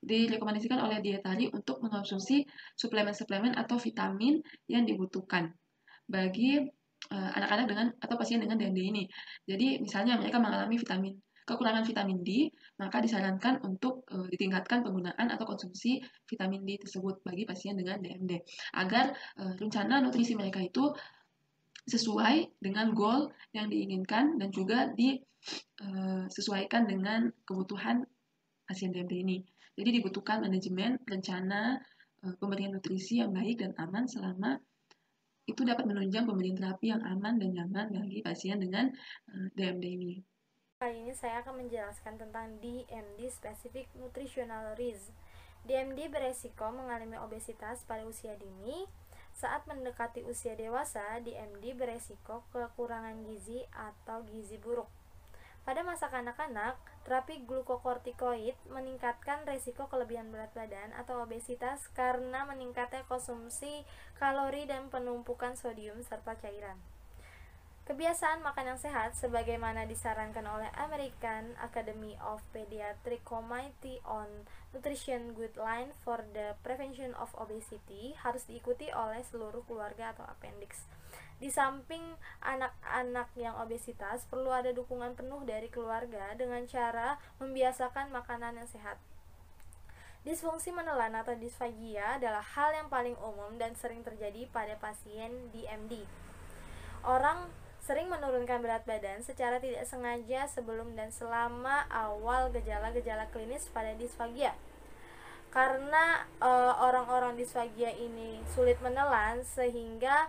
direkomendasikan oleh dietari untuk mengonsumsi suplemen-suplemen atau vitamin yang dibutuhkan bagi anak-anak dengan atau pasien dengan DMD ini. Jadi misalnya mereka mengalami kekurangan vitamin D, maka disarankan untuk ditingkatkan penggunaan atau konsumsi vitamin D tersebut bagi pasien dengan DMD agar rencana nutrisi mereka itu sesuai dengan goal yang diinginkan dan juga disesuaikan dengan kebutuhan pasien DMD ini. Jadi dibutuhkan manajemen rencana pemberian nutrisi yang baik dan aman selama itu dapat menunjang pemberian terapi yang aman dan nyaman bagi pasien dengan DMD ini. Kali ini saya akan menjelaskan tentang DMD Specific Nutritional Risk. DMD beresiko mengalami obesitas pada usia dini. Saat mendekati usia dewasa, DMD beresiko kekurangan gizi atau gizi buruk. Pada masa kanak-kanak, terapi glukokortikoid meningkatkan resiko kelebihan berat badan atau obesitas karena meningkatnya konsumsi kalori dan penumpukan sodium serta cairan. Kebiasaan makan yang sehat sebagaimana disarankan oleh American Academy of Pediatric Committee on Nutrition Guidelines for the Prevention of Obesity harus diikuti oleh seluruh keluarga atau appendix. Di samping anak-anak yang obesitas, perlu ada dukungan penuh dari keluarga dengan cara membiasakan makanan yang sehat. Disfungsi menelan atau disfagia adalah hal yang paling umum dan sering terjadi pada pasien DMD. Orang sering menurunkan berat badan secara tidak sengaja sebelum dan selama awal gejala-gejala klinis pada disfagia. Karena orang-orang disfagia ini sulit menelan sehingga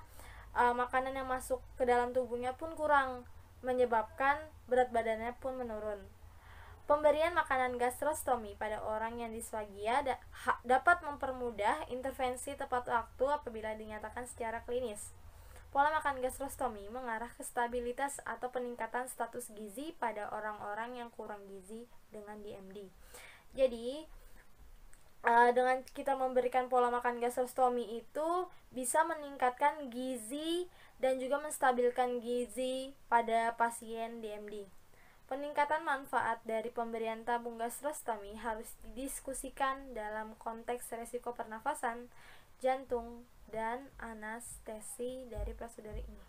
makanan yang masuk ke dalam tubuhnya pun kurang, menyebabkan berat badannya pun menurun. Pemberian makanan gastrostomi pada orang yang disfagia dapat mempermudah intervensi tepat waktu apabila dinyatakan secara klinis. Pola makan gastrostomi mengarah ke stabilitas atau peningkatan status gizi pada orang-orang yang kurang gizi dengan DMD. Jadi, dengan kita memberikan pola makan gastrostomi itu bisa meningkatkan gizi dan juga menstabilkan gizi pada pasien DMD. Peningkatan manfaat dari pemberian tabung gastrostomi harus didiskusikan dalam konteks resiko pernafasan, jantung, dan anestesi dari prosedur ini.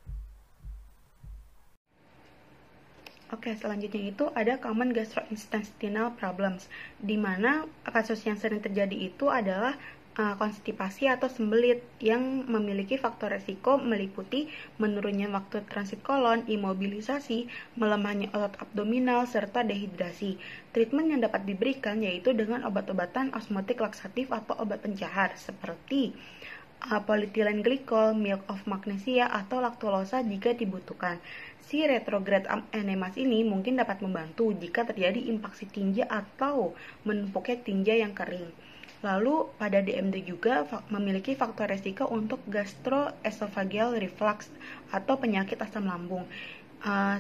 Oke, selanjutnya itu ada common gastrointestinal problems, di mana kasus yang sering terjadi itu adalah konstipasi atau sembelit yang memiliki faktor resiko meliputi menurunnya waktu transit kolon, imobilisasi, melemahnya otot abdominal, serta dehidrasi. Treatment yang dapat diberikan yaitu dengan obat-obatan osmotik laksatif atau obat pencahar seperti polyethylene glycol, milk of magnesia, atau laktulosa jika dibutuhkan. Si retrograde enemas ini mungkin dapat membantu jika terjadi impaksi tinja atau menumpuknya tinja yang kering. Lalu pada DMD juga memiliki faktor resiko untuk gastroesophageal reflux atau penyakit asam lambung.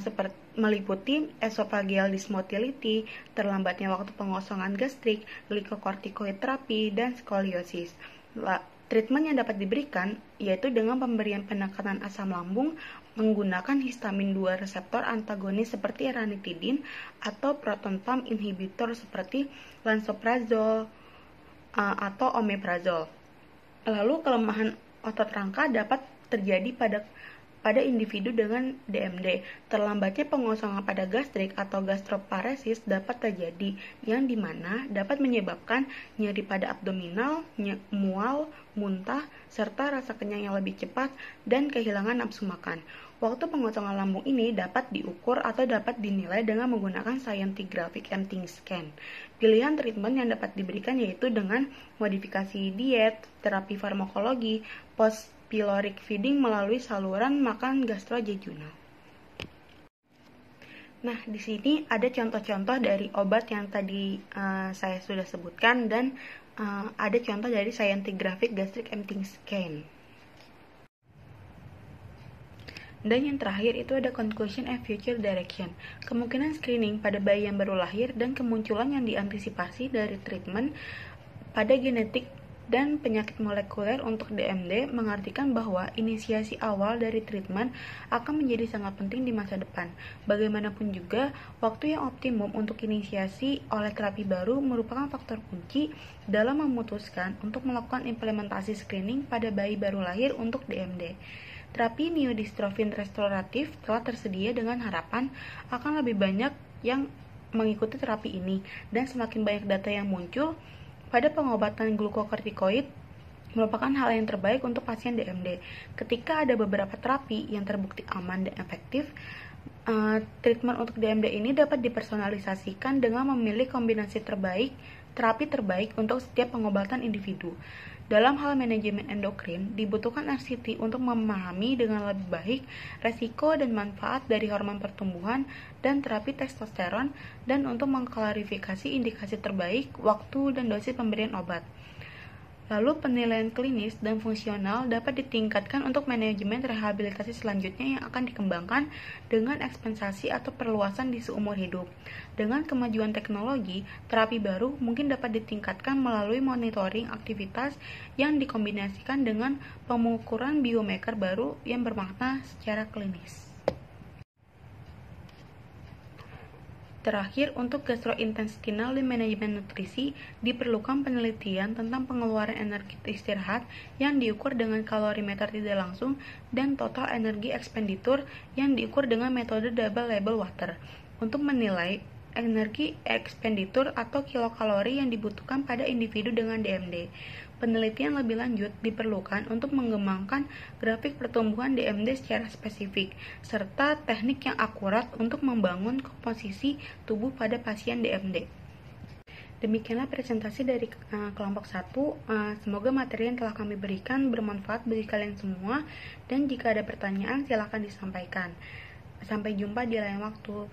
Seperti meliputi esophageal dysmotility, terlambatnya waktu pengosongan gastrik, glucocorticoid terapi, dan skoliosis. Treatment yang dapat diberikan yaitu dengan pemberian penekanan asam lambung menggunakan histamin 2 reseptor antagonis seperti ranitidin atau proton pump inhibitor seperti lansoprazole atau omeprazole. Lalu kelemahan otot rangka dapat terjadi pada individu dengan DMD. Terlambatnya pengosongan pada gastrik atau gastroparesis dapat terjadi, yang dimana dapat menyebabkan nyeri pada abdominal, mual, muntah, serta rasa kenyang yang lebih cepat dan kehilangan nafsu makan. Waktu pengosongan lambung ini dapat diukur atau dapat dinilai dengan menggunakan scintigraphic emptying scan. Pilihan treatment yang dapat diberikan yaitu dengan modifikasi diet, terapi farmakologi, post-pyloric feeding melalui saluran makan gastrojejunal. Nah, di sini ada contoh-contoh dari obat yang tadi saya sudah sebutkan dan ada contoh dari scintigraphic gastric emptying scan. Dan yang terakhir itu ada conclusion and future direction. Kemungkinan screening pada bayi yang baru lahir dan kemunculan yang diantisipasi dari treatment pada genetik dan penyakit molekuler untuk DMD mengartikan bahwa inisiasi awal dari treatment akan menjadi sangat penting di masa depan. Bagaimanapun juga, waktu yang optimum untuk inisiasi oleh terapi baru merupakan faktor kunci dalam memutuskan untuk melakukan implementasi screening pada bayi baru lahir untuk DMD. Terapi miyodistrofin restoratif telah tersedia dengan harapan akan lebih banyak yang mengikuti terapi ini, dan semakin banyak data yang muncul pada pengobatan glukokortikoid merupakan hal yang terbaik untuk pasien DMD. Ketika ada beberapa terapi yang terbukti aman dan efektif, treatment untuk DMD ini dapat dipersonalisasikan dengan memilih kombinasi terapi terbaik untuk setiap pengobatan individu. Dalam hal manajemen endokrin, dibutuhkan RCT untuk memahami dengan lebih baik resiko dan manfaat dari hormon pertumbuhan dan terapi testosteron, dan untuk mengklarifikasi indikasi terbaik, waktu, dan dosis pemberian obat. Lalu penilaian klinis dan fungsional dapat ditingkatkan untuk manajemen rehabilitasi selanjutnya yang akan dikembangkan dengan ekspensasi atau perluasan di seumur hidup. Dengan kemajuan teknologi, terapi baru mungkin dapat ditingkatkan melalui monitoring aktivitas yang dikombinasikan dengan pengukuran biomarker baru yang bermakna secara klinis. Terakhir, untuk gastrointestinal dan manajemen nutrisi, diperlukan penelitian tentang pengeluaran energi istirahat yang diukur dengan kalorimeter tidak langsung dan total energi expenditure yang diukur dengan metode double label water untuk menilai energi expenditure atau kilokalori yang dibutuhkan pada individu dengan DMD. Penelitian lebih lanjut diperlukan untuk mengembangkan grafik pertumbuhan DMD secara spesifik, serta teknik yang akurat untuk membangun komposisi tubuh pada pasien DMD. Demikianlah presentasi dari kelompok 1. Semoga materi yang telah kami berikan bermanfaat bagi kalian semua, dan jika ada pertanyaan silakan disampaikan. Sampai jumpa di lain waktu.